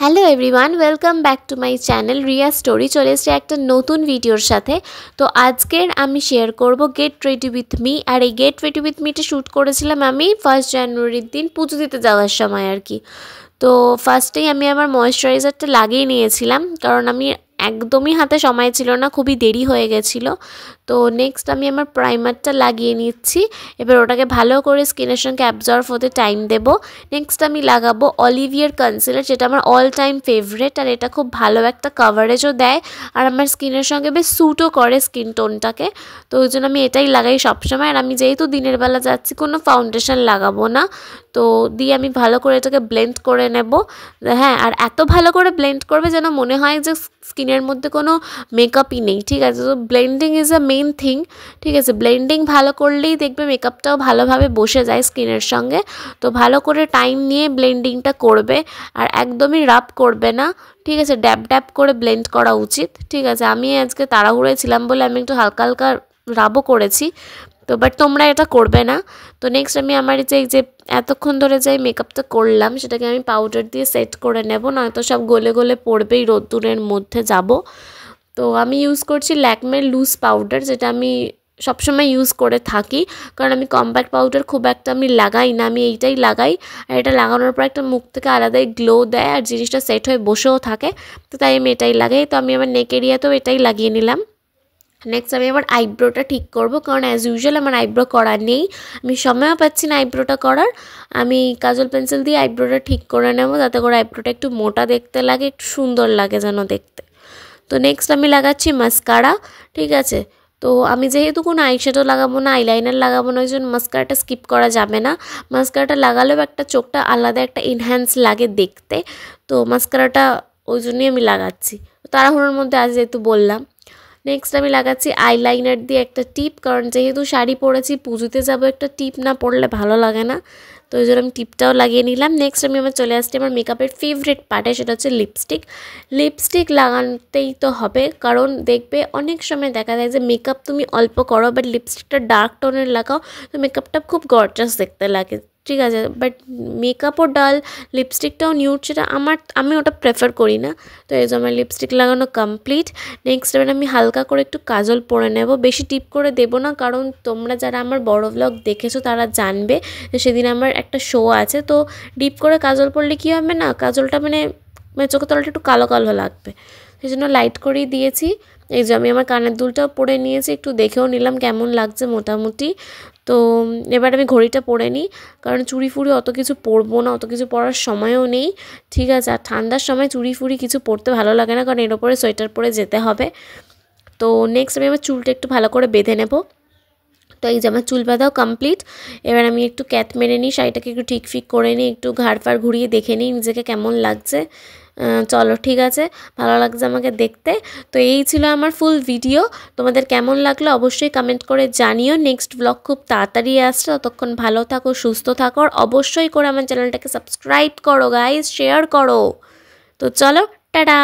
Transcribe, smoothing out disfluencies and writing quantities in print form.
Hello everyone, welcome back to my channel Riya story. চলে এসেছে একটা নতুন ভিডিওর সাথে। তো আজকের আমি শেয়ার করব গেট রেডি উইথ মি। আর এই গেট রেডি উইথ মিটা শ্যুট করেছিলাম আমি 1 জানুয়ারির দিন পুজো দিতে যাওয়ার সময় আর কি। তো ফার্স্টেই আমি আমার ময়েশ্চারাইজারটা লাগিয়ে নিয়েছিলাম, কারণ আমি একদমই হাতে সময় ছিল না, খুবই দেরি হয়ে গেছিলো। তো নেক্সট আমি আমার প্রাইমারটা লাগিয়ে নিচ্ছি। এবার ওটাকে ভালো করে স্কিনের সঙ্গে অ্যাবজর্ব হতে টাইম দেব। নেক্সট আমি লাগাবো অলিভিয়ার কনসিলার, যেটা আমার অল টাইম ফেভারেট। আর এটা খুব ভালো একটা কভারেজও দেয়, আর আমার স্কিনের সঙ্গে বেশ স্যুটও করে স্কিন টোনটাকে। তো ওই জন্য আমি এটাই লাগাই সবসময়। আর আমি যেহেতু দিনের বেলা যাচ্ছি, কোনো ফাউন্ডেশন লাগাবো না। তো দিয়ে আমি ভালো করে এটাকে ব্লেন্ড করে নেব। হ্যাঁ, আর এত ভালো করে ব্লেন্ড করবে যেন মনে হয় যে স্কিনের মধ্যে কোনো মেকআপই নেই, ঠিক আছে? তো blending is a main thing, ঠিক আছে? ব্লেন্ডিং ভালো করলেই দেখবে মেকআপটাও ভালোভাবে বসে যায় স্কিনের সঙ্গে। তো ভালো করে টাইম নিয়ে ব্লেন্ডিংটা করবে, আর একদমই রাব করবে না, ঠিক আছে? ড্যাব ড্যাব করে ব্লেন্ড করা উচিত, ঠিক আছে? আমি আজকে তাড়াহুড়োয় ছিলাম বলে আমি একটু হালকা হালকা রাবও করেছি, তো বাট তোমরা এটা করবে না। তো নেক্সট আমি আমার যে এতক্ষণ ধরে যে মেকআপটা করলাম সেটাকে আমি পাউডার দিয়ে সেট করে নেব, নয়তো সব গলে গলে পড়বেই রোদ্দুরের মধ্যে যাব। তো আমি ইউজ করছি ল্যাকমের লুজ পাউডার, যেটা আমি সবসময় ইউজ করে থাকি, কারণ আমি কম্প্যাক্ট পাউডার খুব একটা আমি লাগাই না, আমি এইটাই লাগাই। আর এটা লাগানোর পর একটা মুখ থেকে আলাদাই গ্লো দেয়, আর জিনিসটা সেট হয়ে বসেও থাকে। তো তাই আমি এটাই লাগাই। তো আমি আমার নেক এরিয়াতেও এটাই লাগিয়ে নিলাম। নেক্সট আমি আমার আইব্রোটা ঠিক করব, কারণ অ্যাজ ইউজুয়াল আমার আইব্রো করা নেই, আমি সময়ও পাচ্ছি না আইব্রোটা করার। আমি কাজল পেন্সিল দিয়ে আইব্রোটা ঠিক করে নেব, যাতে করে আইব্রোটা একটু মোটা দেখতে লাগে, একটু সুন্দর লাগে যেন দেখতে। তো নেক্সট আমি লাগাচ্ছি মাস্কারা, ঠিক আছে? তো আমি যেহেতু কোনো আইশ্যাডো লাগাবো না, আইলাইনার লাগাবো না, ওই জন্য মাস্কারাটা স্কিপ করা যাবে না। মাস্কারাটা লাগালেও একটা চোখটা আলাদা একটা এনহ্যান্স লাগে দেখতে। তো মাস্কারাটা ওই জন্যই আমি লাগাচ্ছি, তাড়াহুড়োর মধ্যে আজ যেহেতু বললাম। নেক্সট আমি লাগাচ্ছি আইলাইনার দিয়ে একটা টিপ, কারণ যেহেতু শাড়ি পরেছি, পুজোতে যাবো, একটা টিপ না পরলে ভালো লাগে না। তো ওই জন্য আমি টিপটাও লাগিয়ে নিলাম। নেক্সট আমি আমার চলে আসছি আমার মেকআপের ফেভারিট পার্টে, সেটা হচ্ছে লিপস্টিক। লিপস্টিক লাগাতেই তো হবে, কারণ দেখবে অনেক সময় দেখা যায় যে মেকআপ তুমি অল্প করো, বাট লিপস্টিকটা ডার্ক টোনের লাগাও, তো মেকআপটা খুব গর্জাস দেখতে লাগে, ঠিক আছে? বাট মেকআপও ডাল, লিপস্টিকটাও নিউড, সেটা আমি ওটা প্রেফার করি না। তো এই যে আমার লিপস্টিক লাগানো কমপ্লিট। নেক্সট এবার আমি হালকা করে একটু কাজল পরে নেব, বেশি টিপ করে দেবো না, কারণ তোমরা যারা আমার বড় ব্লগ দেখেছো তারা জানবে যে সেদিন আমার একটা শো আছে। তো ডিপ করে কাজল পরলে কী হবে না, কাজলটা মানে চোখের তলাটা একটু কালো কালো লাগবে, সেই জন্য লাইট করেই দিয়েছি। এই যে আমি আমার কানের দুলটাও পরে নিয়েছি, একটু দেখেও নিলাম কেমন লাগছে মোটামুটি। তো এবার আমি ঘড়িটা পরে নিই, কারণ চুড়ি ফুড়ি অত কিছু পরবো না, অত কিছু পরার সময়ও নেই, ঠিক আছে? আর ঠান্ডার সময় চুড়ি ফুড়ি কিছু পরতে ভালো লাগে না, কারণ এর ওপরে সোয়েটার পরে যেতে হবে। তো নেক্সট আমি আমার চুলটা একটু ভালো করে বেঁধে নেব। তো এই যে আমার চুল বাঁধাও কমপ্লিট। এবার আমি একটু ক্যাত মেরে নিই, শাড়িটাকে একটু ঠিক ফিক করে নিই, একটু ঘাড় ফাড় ঘুরিয়ে দেখে নিই নিজেকে কেমন লাগছে। চলো, ঠিক আছে, ভালো লাগছে আমাকে দেখতে। তো এই ছিল আমার ফুল ভিডিও। তোমাদের কেমন লাগলো অবশ্যই কমেন্ট করে জানিও। নেক্সট ব্লগ খুব তাড়াতাড়ি আসছে, ততক্ষণ ভালো থাকো, সুস্থ থাকো, আর অবশ্যই করে আমার চ্যানেলটাকে সাবস্ক্রাইব করো গাইজ, শেয়ার করো। তো চলো, টাটা।